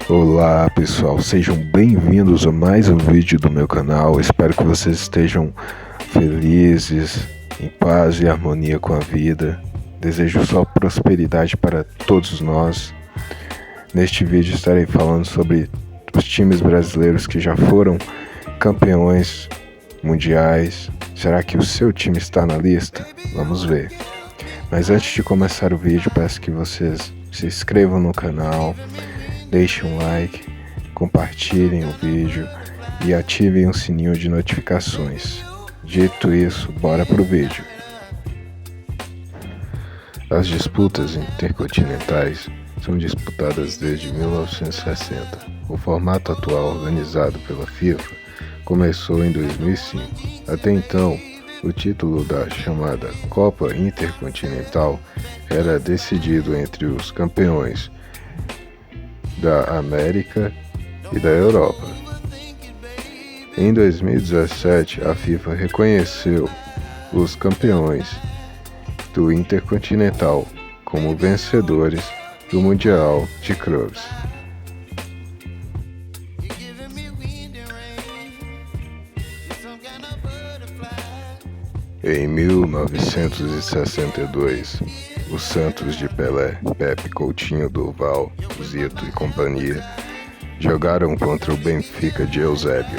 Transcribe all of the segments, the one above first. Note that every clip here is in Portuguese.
Olá pessoal, sejam bem-vindos a mais um vídeo do meu canal. Espero que vocês estejam felizes, em paz e harmonia com a vida. Desejo só prosperidade para todos nós. Neste vídeo estarei falando sobre os times brasileiros que já foram campeões mundiais. Será que o seu time está na lista? Vamos ver. Mas antes de começar o vídeo, peço que vocês se inscrevam no canal, deixem um like, compartilhem o vídeo e ativem o sininho de notificações. Dito isso, bora pro vídeo. As disputas intercontinentais são disputadas desde 1960. O formato atual, organizado pela FIFA, começou em 2005. Até então, o título da chamada Copa Intercontinental era decidido entre os campeões da América e da Europa. Em 2017, a FIFA reconheceu os campeões do Intercontinental como vencedores do Mundial de Clubes. Em 1962, o Santos de Pelé, Pepe, Coutinho, Durval, Zito e companhia jogaram contra o Benfica de Eusébio,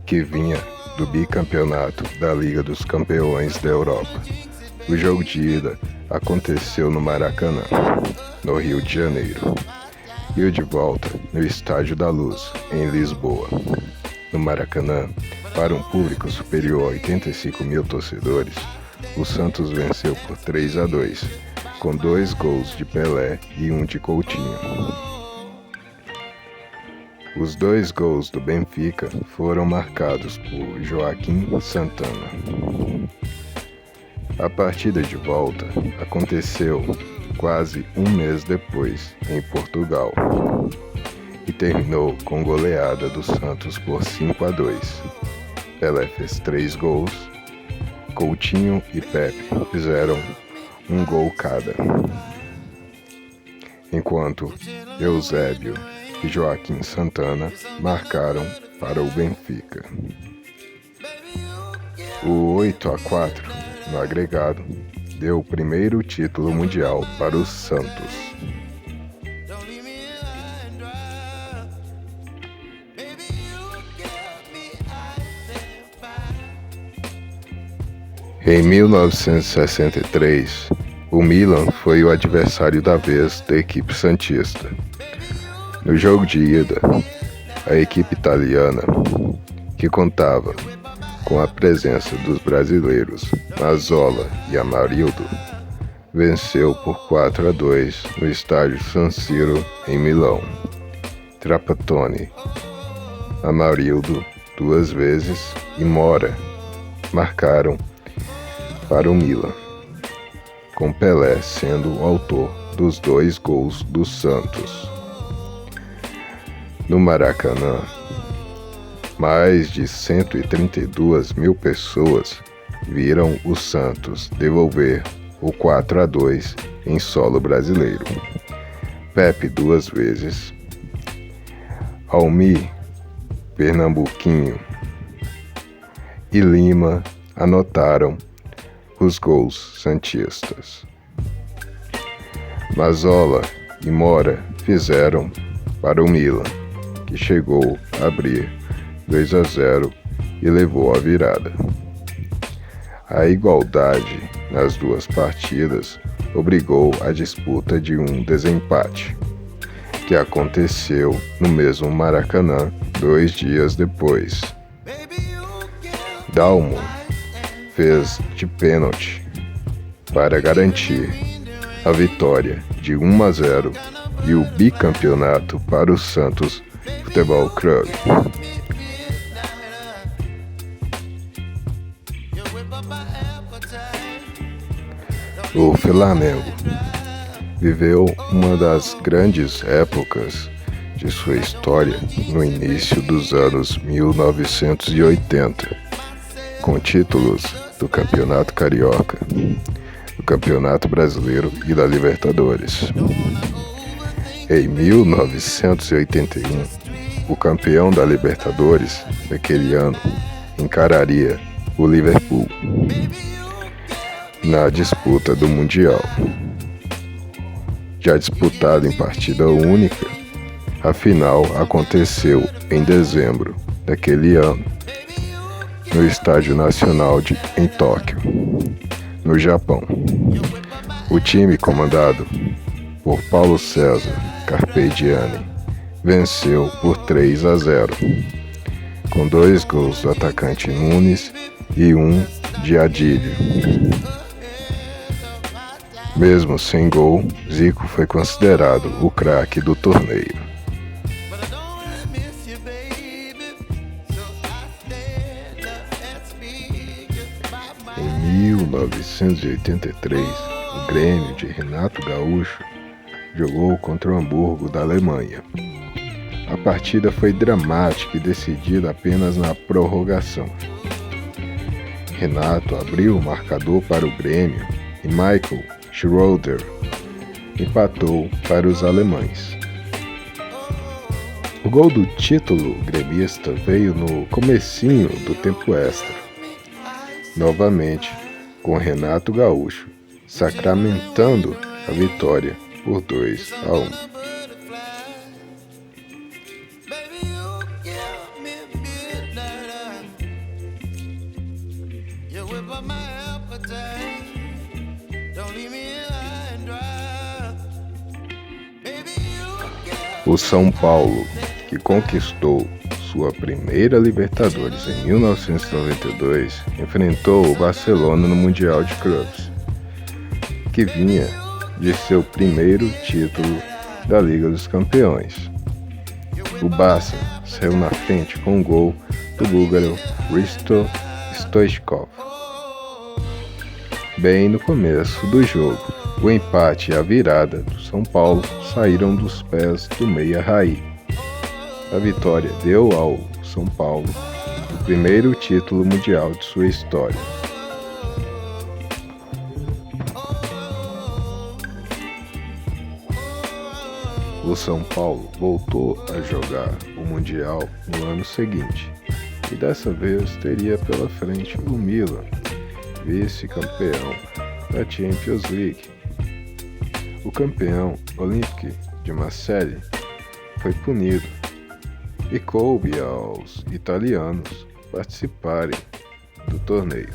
que vinha do bicampeonato da Liga dos Campeões da Europa. O jogo de ida aconteceu no Maracanã, no Rio de Janeiro, e o de volta no Estádio da Luz, em Lisboa. No Maracanã, para um público superior a 85 mil torcedores, o Santos venceu por 3-2, com 2 gols de Pelé e 1 de Coutinho. Os 2 gols do Benfica foram marcados por Joaquim Santana. A partida de volta aconteceu quase um mês depois, em Portugal, e terminou com goleada do Santos por 5-2. Pelé fez 3 gols, Coutinho e Pepe fizeram 1 gol cada, enquanto Eusébio e Joaquim Santana marcaram para o Benfica. O 8-4 no agregado deu o primeiro título mundial para o Santos. Em 1963, o Milan foi o adversário da vez da equipe santista. No jogo de ida, a equipe italiana, que contava com a presença dos brasileiros Mazzola e Amarildo, venceu por 4-2 no estádio San Siro, em Milão. Trapattoni, Amarildo 2 vezes e Mora marcaram para o Milan, com Pelé sendo o autor dos 2 gols do Santos. No Maracanã, mais de 132 mil pessoas viram o Santos devolver o 4-2 em solo brasileiro. Pepe 2 vezes, Almi, Pernambuquinho e Lima anotaram os gols santistas. Mazzola e Mora fizeram para o Milan, que chegou a abrir 2-0 e levou a virada. A igualdade nas duas partidas obrigou a disputa de um desempate, que aconteceu no mesmo Maracanã 2 dias depois. Dalmo fez de pênalti para garantir a vitória de 1-0 e o bicampeonato para o Santos Futebol Clube. O Flamengo viveu uma das grandes épocas de sua história no início dos anos 1980, com títulos do Campeonato Carioca, do Campeonato Brasileiro e da Libertadores. Em 1981, o campeão da Libertadores daquele ano encararia o Liverpool na disputa do Mundial. Já disputada em partida única, a final aconteceu em dezembro daquele ano, no Estádio Nacional em Tóquio, no Japão. O time comandado por Paulo César Carpegiani venceu por 3-0, com 2 gols do atacante Nunes e 1 de Adílio. Mesmo sem gol, Zico foi considerado o craque do torneio. Em 1983, o Grêmio de Renato Gaúcho jogou contra o Hamburgo da Alemanha. A partida foi dramática e decidida apenas na prorrogação. Renato abriu o marcador para o Grêmio e Michael Schroeder empatou para os alemães. O gol do título gremista veio no comecinho do tempo extra, novamente com Renato Gaúcho sacramentando a vitória por 2-1. O São Paulo, que conquistou sua primeira Libertadores em 1992, enfrentou o Barcelona no Mundial de Clubes, que vinha de seu primeiro título da Liga dos Campeões. O Barça saiu na frente com um gol do búlgaro Hristo Stoichkov. Bem no começo do jogo, o empate e a virada do São Paulo saíram dos pés do meia Raí. A vitória deu ao São Paulo o primeiro título mundial de sua história. O São Paulo voltou a jogar o Mundial no ano seguinte, e dessa vez teria pela frente o Milan, vice-campeão da Champions League. O campeão Olympique de Marseille foi punido e coube aos italianos participarem do torneio.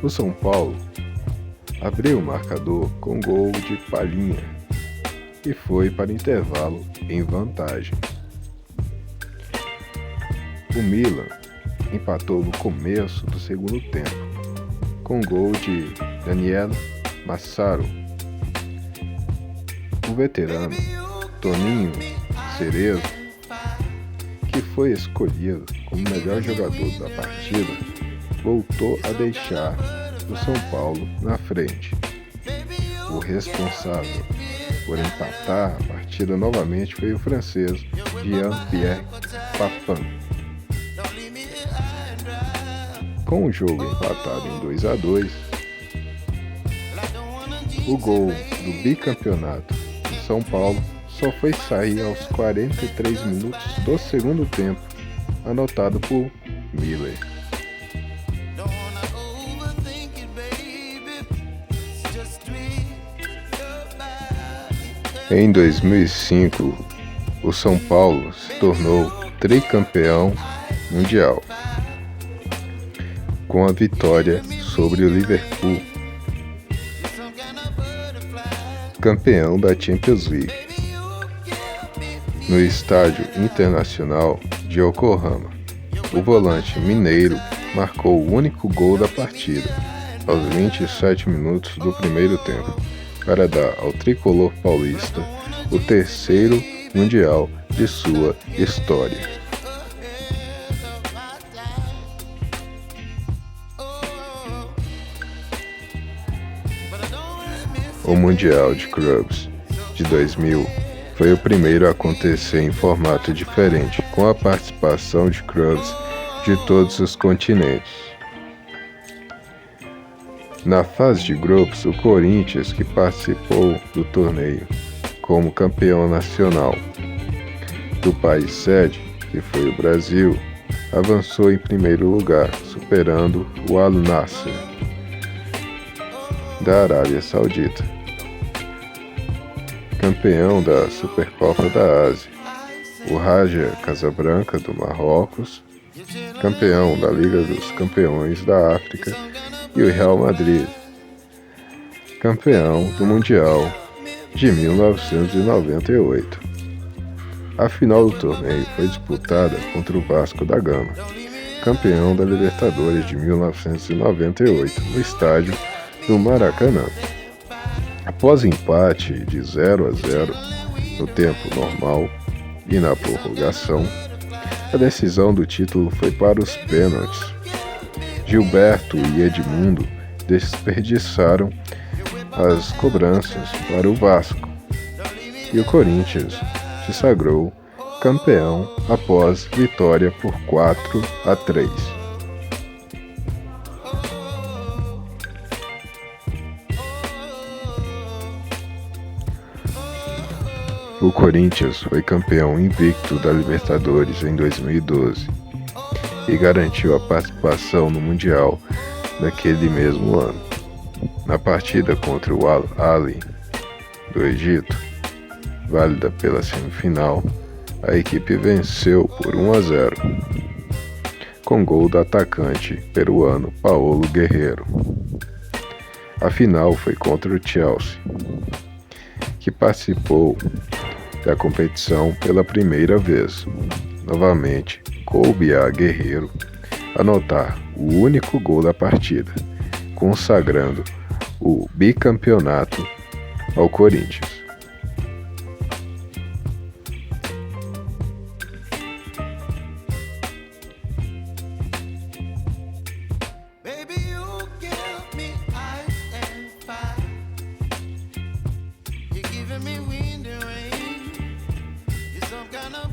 O São Paulo abriu o marcador com gol de Palhinha e foi para o intervalo em vantagem. O Milan empatou no começo do segundo tempo, com gol de Daniel Massaro. O veterano Toninho Cerezo, que foi escolhido como melhor jogador da partida, voltou a deixar o São Paulo na frente. O responsável por empatar a partida novamente foi o francês Jean-Pierre Papin. Com o jogo empatado em 2-2, o gol do bicampeonato de São Paulo só foi sair aos 43 minutos do segundo tempo, anotado por Miller. Em 2005, o São Paulo se tornou tricampeão mundial, com a vitória sobre o Liverpool, campeão da Champions League, no Estádio Internacional de Yokohama. O volante mineiro marcou o único gol da partida, aos 27 minutos do primeiro tempo, para dar ao tricolor paulista o terceiro mundial de sua história. O Mundial de Clubes de 2000 foi o primeiro a acontecer em formato diferente, com a participação de clubes de todos os continentes. Na fase de grupos, o Corinthians, que participou do torneio como campeão nacional do país sede, que foi o Brasil, avançou em primeiro lugar, superando o Al Nassr da Arábia Saudita, campeão da Supercopa da Ásia, o Raja Casablanca do Marrocos, campeão da Liga dos Campeões da África, e o Real Madrid, campeão do Mundial de 1998. A final do torneio foi disputada contra o Vasco da Gama, campeão da Libertadores de 1998, no estádio do Maracanã. Após empate de 0-0 no tempo normal e na prorrogação, a decisão do título foi para os pênaltis. Gilberto e Edmundo desperdiçaram as cobranças para o Vasco e o Corinthians se sagrou campeão após vitória por 4-3. O Corinthians foi campeão invicto da Libertadores em 2012 e garantiu a participação no Mundial naquele mesmo ano. Na partida contra o Al Ahly do Egito, válida pela semifinal, a equipe venceu por 1-0, com gol do atacante peruano Paolo Guerrero. A final foi contra o Chelsea, que participou da competição pela primeira vez. Novamente, coube a Guerrero anotar o único gol da partida, consagrando o bicampeonato ao Corinthians.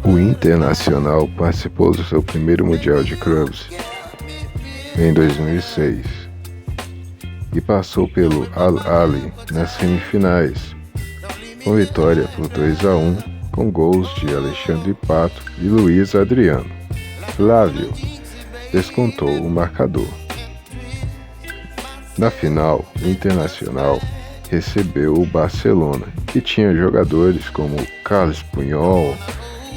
O Internacional participou do seu primeiro Mundial de Clubes em 2006 e passou pelo Al Ahly nas semifinais, com vitória por 2-1 com gols de Alexandre Pato e Luiz Adriano. Flávio descontou o marcador. Na final, o Internacional recebeu o Barcelona, que tinha jogadores como Carlos Puyol,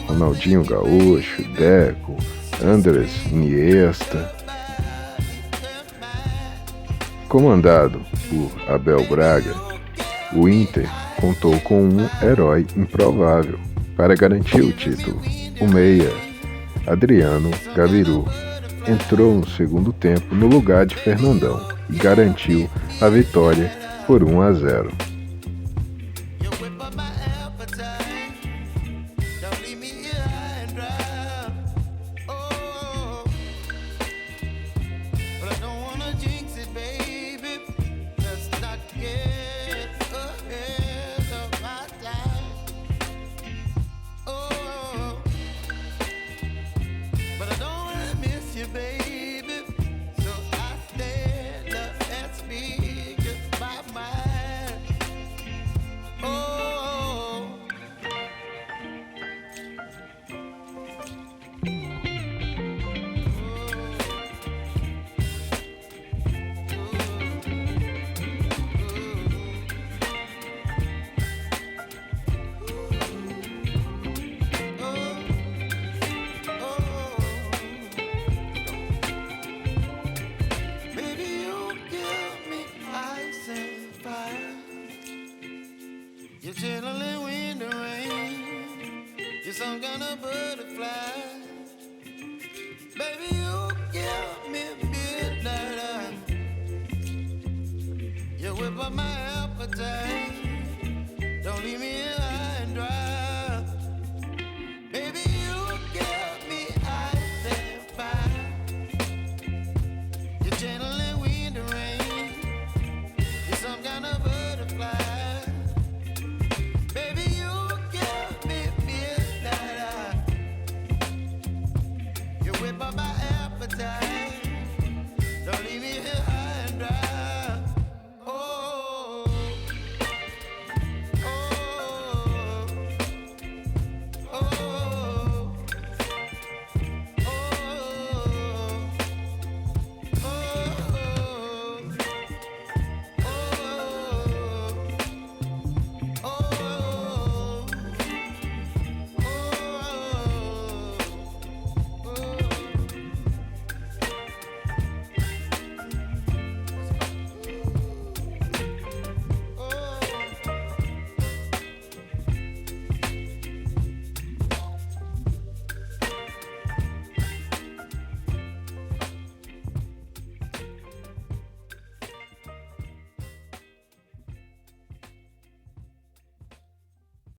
Ronaldinho Gaúcho, Deco, Andrés Iniesta. Comandado por Abel Braga, o Inter contou com um herói improvável para garantir o título. O meia, Adriano Gabiru, entrou no segundo tempo no lugar de Fernandão e garantiu a vitória por 1-0. You're chilling in the rain. You're some kind of butterfly. Baby, you give me midnight. You whip up my appetite.